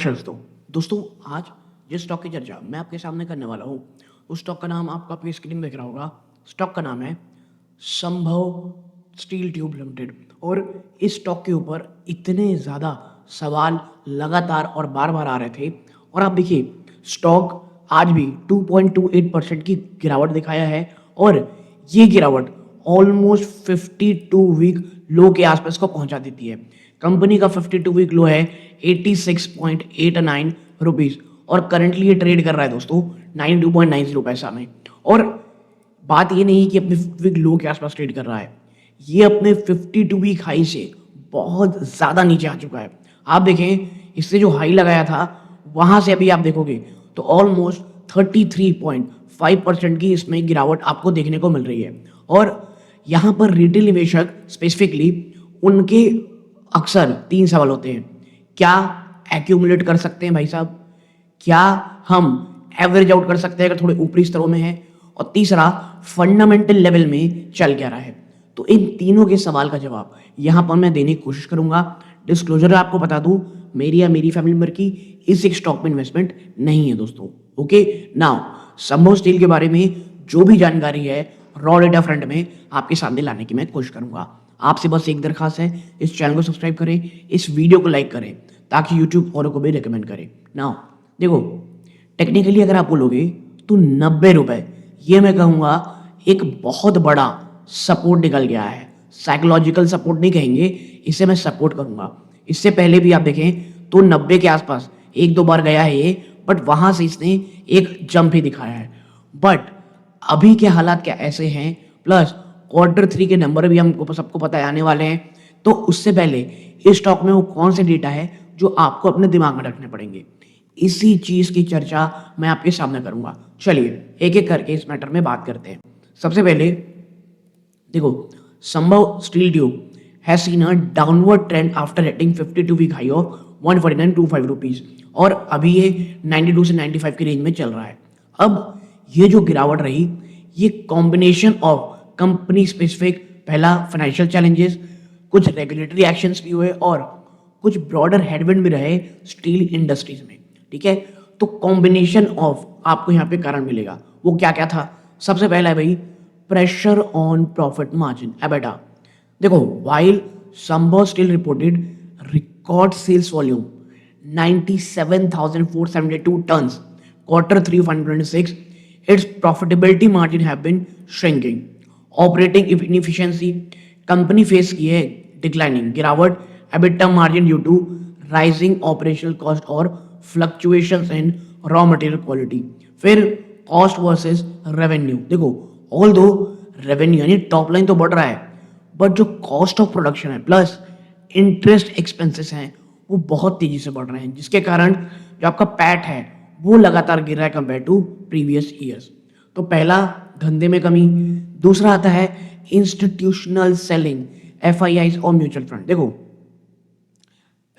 दोस्तों दोस्तों आज जिस स्टॉक की चर्चा मैं आपके सामने करने वाला हूँ उस स्टॉक का नाम आपको आपकी स्क्रीन में दिख रहा होगा। स्टॉक का नाम है संभव स्टील ट्यूब लिमिटेड। और इस स्टॉक के ऊपर इतने ज़्यादा सवाल लगातार और बार बार आ रहे थे और आप देखिए स्टॉक आज भी 2.28% की गिरावट दिखाया है और ये गिरावट ऑलमोस्ट 52 वीक लो के आसपास को पहुंचा देती है। कंपनी का 52 वीक लो है 86.89 रुपीज़ और करंटली ये ट्रेड कर रहा है दोस्तों 92.90 पैसा में। और बात ये नहीं कि अपने 50 वीक लो के आसपास ट्रेड कर रहा है, ये अपने 52 वीक हाई से बहुत ज़्यादा नीचे आ चुका है। आप देखें इससे जो हाई लगाया था वहाँ से अभी आप देखोगे तो ऑलमोस्ट 33.5% की इसमें गिरावट आपको देखने को मिल रही है। और यहाँ पर रिटेल निवेशक स्पेसिफिकली उनके अक्सर 3 सवाल होते हैं। क्या एक्यूमुलेट कर सकते हैं भाई साहब, क्या हम एवरेज आउट कर सकते हैं अगर थोड़े ऊपरी स्तरों में है, और तीसरा फंडामेंटल लेवल में चल क्या रहा है। तो इन तीनों के सवाल का जवाब यहाँ पर मैं देने की कोशिश करूंगा। डिस्क्लोजर आपको बता दूं, मेरी या मेरी फैमिली मेंबर की इस एक स्टॉक में इन्वेस्टमेंट नहीं है दोस्तों। ओके नाउ संभव स्टील के बारे में जो भी जानकारी है रॉ डेटा फ्रंट में आपके सामने लाने की मैं कोशिश करूंगा। आपसे बस एक दरखास्त है, इस चैनल को सब्सक्राइब करें, इस वीडियो को लाइक करें ताकि यूट्यूब औरों को भी रिकमेंड करे। नाउ देखो टेक्निकली अगर आप बोलोगे तो 90 रुपए ये मैं कहूँगा एक बहुत बड़ा सपोर्ट निकल गया है। साइकोलॉजिकल सपोर्ट नहीं कहेंगे, इसे मैं सपोर्ट करूँगा। इससे पहले भी आप देखें तो 90 के आसपास एक दो बार गया है ये, बट वहाँ से इसने एक जंप ही दिखाया है। बट अभी के हालात क्या ऐसे हैं, प्लस Q3 के नंबर भी हमको सबको पता है आने वाले हैं, तो उससे पहले इस स्टॉक में वो कौन से डेटा है जो आपको अपने दिमाग में रखने पड़ेंगे, इसी चीज़ की चर्चा मैं आपके सामने करूंगा। चलिए एक एक करके इस मैटर में बात करते हैं। सबसे पहले देखो Sambhav steel tube has seen a downward trend after hitting 52 week high of 149.25 rupees और अभी ये 92 से 95 की रेंज में चल रहा है। अब ये जो गिरावट रही ये कॉम्बिनेशन ऑफ कंपनी स्पेसिफिक, पहला फाइनेंशियल चैलेंजेस, कुछ रेगुलेटरी एक्शंस भी हुए और कुछ ब्रॉडर हेडविंड भी रहे स्टील इंडस्ट्रीज में। ठीक है, तो कॉम्बिनेशन ऑफ आपको यहाँ पे कारण मिलेगा। वो क्या क्या था? सबसे पहला है भाई pressure on profit margin EBITDA. देखो while Sambhav steel reported record sales volume 97,472 tons Q3 2026, its profitability margin have been shrinking. Operating inefficiency company face की है डिक्लाइनिंग गिरावट, EBITDA margin due to rising operational cost और fluctuations in raw material quality. फिर cost versus revenue. देखो although revenue यानी top line तो बढ़ रहा है, बट जो कॉस्ट ऑफ प्रोडक्शन है प्लस इंटरेस्ट एक्सपेंसेस हैं वो बहुत तेजी से बढ़ रहे हैं, जिसके कारण जो आपका पैट है वो लगातार गिर रहा है कंपेयर टू प्रीवियस ईयर्स। तो पहला धंधे में कमी, दूसरा आता है इंस्टीट्यूशनल सेलिंग, FIIs और म्यूचुअल फंड। देखो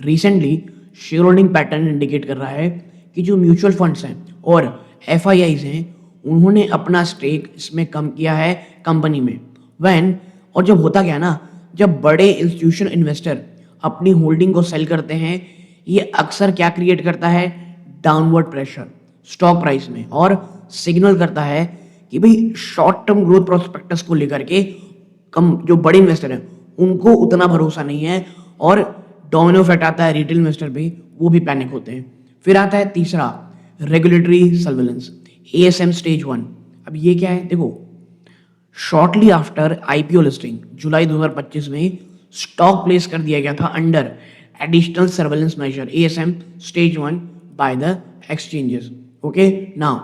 recently share holding pattern indicate कर रहा है कि जो म्यूचुअल फंड्स हैं और FIIs हैं उन्होंने अपना स्टेक इसमें कम किया है कंपनी में। और जब होता क्या ना, जब बड़े इंस्टीट्यूशन इन्वेस्टर अपनी होल्डिंग को सेल करते हैं ये अक्सर क्या क्रिएट करता है, डाउनवर्ड प्रेशर स्टॉक प्राइस में, और सिग्नल करता है कि भाई शॉर्ट टर्म ग्रोथ प्रोस्पेक्टस को लेकर के कम जो बड़े इन्वेस्टर हैं उनको उतना भरोसा नहीं है, और डोमिनो इफेक्ट आता है रिटेल इन्वेस्टर पे, वो भी पैनिक होते हैं। फिर आता है तीसरा रेगुलेटरी सर्वेलेंस, ASM स्टेज 1। अब ये क्या है? देखो शॉर्टली आफ्टर IPO लिस्टिंग जुलाई 2025 में स्टॉक प्लेस कर दिया गया था under additional surveillance measure ASM stage 1 by the exchanges. Okay now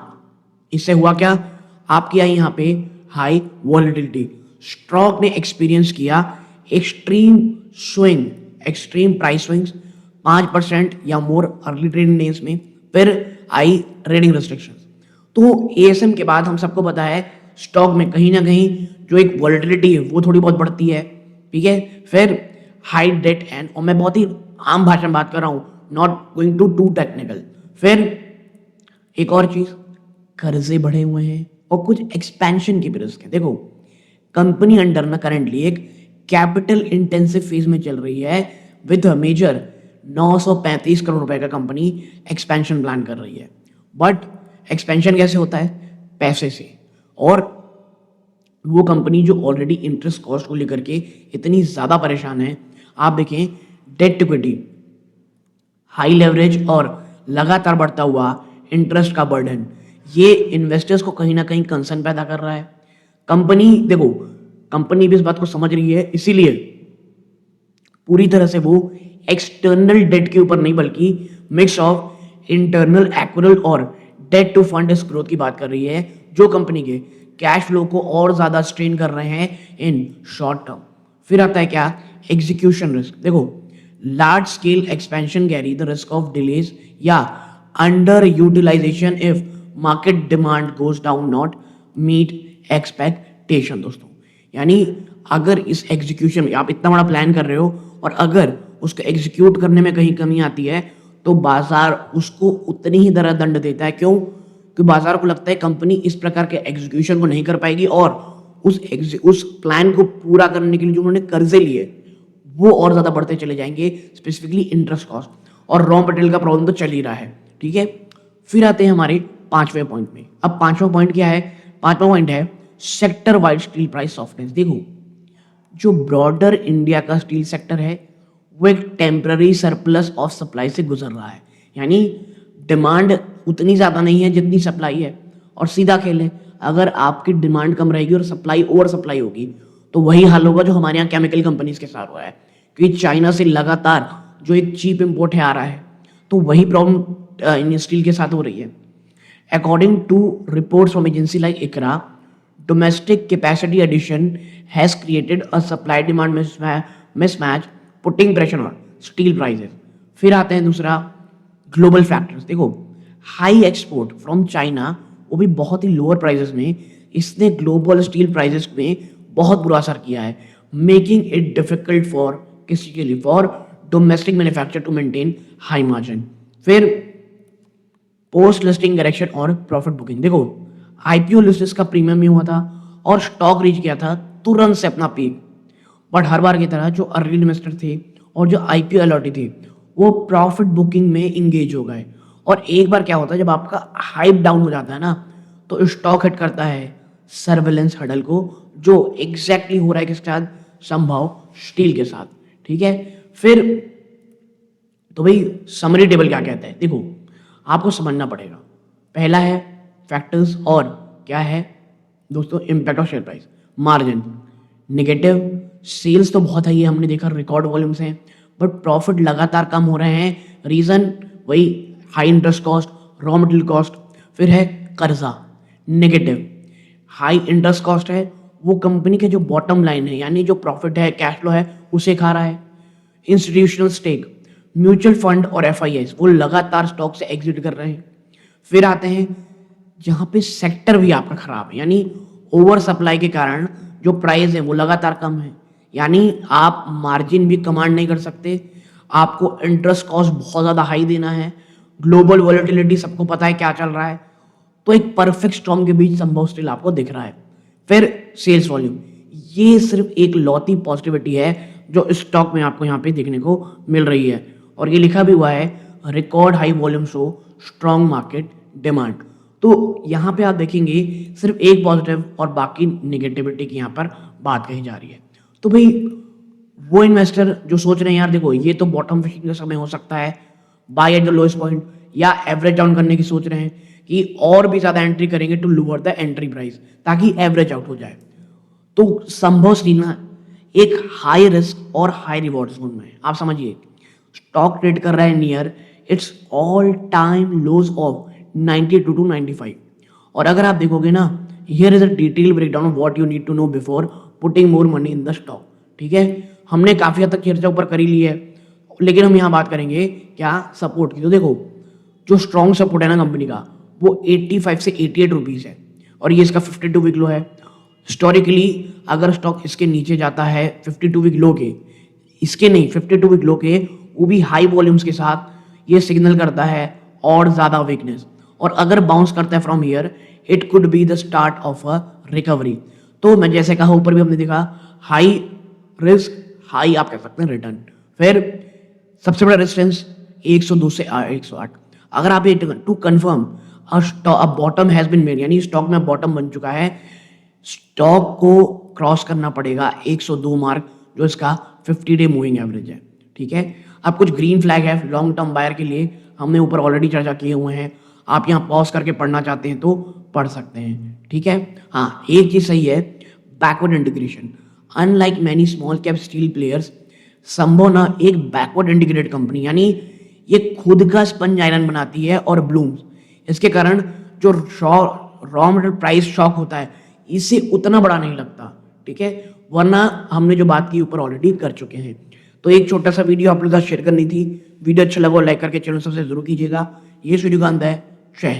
इससे हुआ क्या, आपकी आई यहाँ पे हाई वॉलेटिलिटी, स्टॉक ने एक्सपीरियंस किया extreme swing, extreme price swings 5% या मोर अर्ली ट्रेडिंग डेज में। फिर आई ट्रेडिंग रिस्ट्रिक्शंस। तो ASM के बाद हम सबको पता है स्टॉक में कहीं ना कहीं जो एक वॉलेटिलिटी है वो थोड़ी बहुत बढ़ती है। ठीक है, फिर हाई डेट एंड, और मैं बहुत ही आम भाषा में बात कर रहा हूँ, नॉट गोइंग टू टेक्निकल। फिर एक और चीज, कर्जे बढ़े हुए हैं और कुछ एक्सपेंशन की भी रिस्क है। देखो कंपनी अंडर ना करंटली एक कैपिटल इंटेंसिव फेज में चल रही है विद मेजर 935 करोड़ रुपए का कंपनी एक्सपेंशन प्लान कर रही है। बट एक्सपेंशन कैसे होता है? पैसे से। और वो कंपनी जो ऑलरेडी इंटरेस्ट कॉस्ट को लेकर के इतनी ज़्यादा परेशान है, आप देखें डेट इक्विटी, हाई लेवरेज और लगातार बढ़ता हुआ इंटरेस्ट का बर्डन, ये इन्वेस्टर्स को कहीं ना कहीं कंसर्न पैदा कर रहा है। कंपनी देखो, कंपनी भी इस बात को समझ रही है, इसीलिए पूरी तरह से वो एक्सटर्नल डेट के ऊपर नहीं बल्कि मिक्स ऑफ इंटरनल एक्रूअल और डेट टू फंड इस ग्रोथ की बात कर रही है, जो कंपनी के कैश फ्लो को और ज्यादा स्ट्रेन कर रहे हैं इन शॉर्ट टर्म। फिर आता है क्या? Execution risk. देखो, large scale expansion carry the risk of delays या underutilisation if market demand goes down not meet expectation. दोस्तों, यानी अगर इस एग्जीक्यूशन में आप इतना बड़ा प्लान कर रहे हो और अगर उसको एग्जीक्यूट करने में कहीं कमी आती है तो बाजार उसको उतनी ही दंड देता है। क्यों? कि बाजार को लगता है कंपनी इस प्रकार के एग्जीक्यूशन को नहीं कर पाएगी और उस प्लान को पूरा करने के लिए जो उन्होंने कर्जे लिए वो और ज्यादा बढ़ते चले जाएंगे, स्पेसिफिकली इंटरेस्ट कॉस्ट। और रॉ मटेरियल का प्रॉब्लम तो चल ही रहा है, ठीक है। फिर आते हैं हमारे पांचवें पॉइंट में। अब पांचवा पॉइंट क्या है? पांचवा पॉइंट है sector wide steel price softness. देखो, जो ब्रॉडर इंडिया का स्टील सेक्टर है वो एक टेम्पररी सरप्लस ऑफ सप्लाई से गुजर रहा है, यानी डिमांड उतनी ज़्यादा नहीं है जितनी सप्लाई है। और सीधा खेल है, अगर आपकी डिमांड कम रहेगी और सप्लाई ओवर सप्लाई होगी तो वही हाल होगा जो हमारे यहाँ केमिकल कंपनीज के साथ हुआ है, क्योंकि चाइना से लगातार जो एक चीप इम्पोर्ट है आ रहा है, तो वही प्रॉब्लम इन स्टील के साथ हो रही है। According to reports from agency like ICRA, domestic capacity addition has created a supply demand mismatch putting pressure on steel prices। फिर आते हैं दूसरा ग्लोबल फैक्टर्स। देखो, हाई एक्सपोर्ट फ्रॉम चाइना, वो भी बहुत ही लोअर प्राइसेस में, इसने ग्लोबल स्टील प्राइसेस में बहुत बुरा असर किया है, मेकिंग इट डिफिकल्ट फॉर किसी के लिए, for domestic manufacture to maintain high margin. फिर पोस्ट लिस्टिंग करेक्शन और प्रॉफिट बुकिंग। देखो, आईपीओ लिस्टेस का प्रीमियम भी हुआ था और स्टॉक रीच किया था तुरंत से अपना पीक, बट हर बार की तरह जो अर्ली इन्वेस्टर थे और जो आईपीओ अलॉटी थे वो प्रॉफिट बुकिंग में इंगेज हो गए। और एक बार क्या होता है, जब आपका हाइप डाउन हो जाता है ना, तो स्टॉक हिट करता है सर्वेलेंस हडल को, जो एग्जैक्टली हो रहा है किसके साथ? संभव स्टील के साथ, ठीक है। फिर तो भाई समरी टेबल क्या कहता है? देखो, आपको समझना पड़ेगा। पहला है फैक्टर्स और क्या है दोस्तों? Impact of share price. Margin negative, sales तो बहुत है, ये हमने देखा रिकॉर्ड वॉल्यूम्स हैं, बट प्रॉफिट लगातार कम हो रहे हैं। रीजन वही high interest cost, raw material cost. फिर है कर्जा, नेगेटिव। हाई इंटरेस्ट कॉस्ट है, वो कंपनी के जो बॉटम लाइन है यानी जो प्रॉफिट है, कैश फ्लो है, उसे खा रहा है। इंस्टीट्यूशनल स्टेक, म्यूचुअल फंड और एफआईआईज वो लगातार स्टॉक से एग्जिट कर रहे हैं। फिर आते हैं जहां पे सेक्टर भी आपका खराब है, यानी ओवर सप्लाई के कारण जो प्राइस है वो लगातार कम है, यानी आप मार्जिन भी कमांड नहीं कर सकते, आपको इंटरेस्ट कॉस्ट बहुत ज़्यादा हाई देना है, ग्लोबल वॉलेटिलिटी सबको पता है क्या चल रहा है, तो एक परफेक्ट स्टॉर्म के बीच संभव स्टिल आपको दिख रहा है। फिर सेल्स वॉल्यूम, ये सिर्फ एक लौती पॉजिटिविटी है जो स्टॉक में आपको यहाँ पे देखने को मिल रही है, और ये लिखा भी हुआ है record high volume show strong market demand. तो यहाँ पे आप देखेंगे सिर्फ एक पॉजिटिव और बाकी निगेटिविटी की यहाँ पर बात कही जा रही है। तो भाई वो इन्वेस्टर जो सोच रहे हैं यार देखो ये तो बॉटम फिशिंग का समय हो सकता है, by at the lowest point, या एवरेज डाउन करने की सोच रहे हैं कि और भी ज़्यादा एंट्री करेंगे to lower the entry price ताकि एवरेज आउट हो जाए, तो संभव स्टील ना एक हाई रिस्क और हाई रिवॉर्ड जोन में है। आप समझिए स्टॉक ट्रेड कर रहा है near its all time lows of 92 to 95। और अगर आप देखोगे ना, here is a detail breakdown of what you need to know before putting more money in the stock, ठीक है। हमने काफी हद तक चर्चा ऊपर करी ली है, लेकिन हम यहाँ बात करेंगे क्या सपोर्ट की। तो देखो जो स्ट्रॉन्ग सपोर्ट है ना कंपनी का वो 85 से 88 रुपीज है, और ये इसका 52 वीक लो है। हिस्टोरिकली अगर स्टॉक इसके नीचे जाता है 52 वीक लो के, इसके नहीं 52 वीक लो के, वो भी हाई वॉल्यूम्स के साथ, ये सिग्नल करता है और ज्यादा वीकनेस। और अगर बाउंस करता है from here it could be the start of a recovery. तो मैं जैसे कहा ऊपर भी हमने देखा हाई रिस्क हाई आप कह सकते हैं रिटर्न। फिर सबसे बड़ा रेजिस्टेंस 102 से 108। अगर आप ये to confirm a bottom has been made, यानी स्टॉक में बॉटम बन चुका है, स्टॉक को क्रॉस करना पड़ेगा 102 मार्क, जो इसका 50 डे मूविंग एवरेज है। ठीक है, अब कुछ ग्रीन फ्लैग है लॉन्ग टर्म बायर के लिए, हमने ऊपर ऑलरेडी चर्चा किए हुए हैं। आप यहाँ पॉज करके पढ़ना चाहते हैं तो पढ़ सकते हैं। ठीक है, हाँ एक चीज सही है, backward integration. Unlike many small cap steel players, संभवना एक बैकवर्ड इंटीग्रेटेड कंपनी, यानी ये खुद का स्पंज आयरन बनाती है और ब्लूम्स, इसके कारण जो रॉ मटेरियल प्राइस शॉक होता है इससे उतना बड़ा नहीं लगता। ठीक है, वरना हमने जो बात की ऊपर ऑलरेडी कर चुके हैं। तो एक छोटा सा वीडियो आप लोगों के साथ शेयर करनी थी। वीडियो अच्छा लगा लाइक करके चैनल सबसे जरूर कीजिएगा। ये सूर्यकांत है, जय हिंद।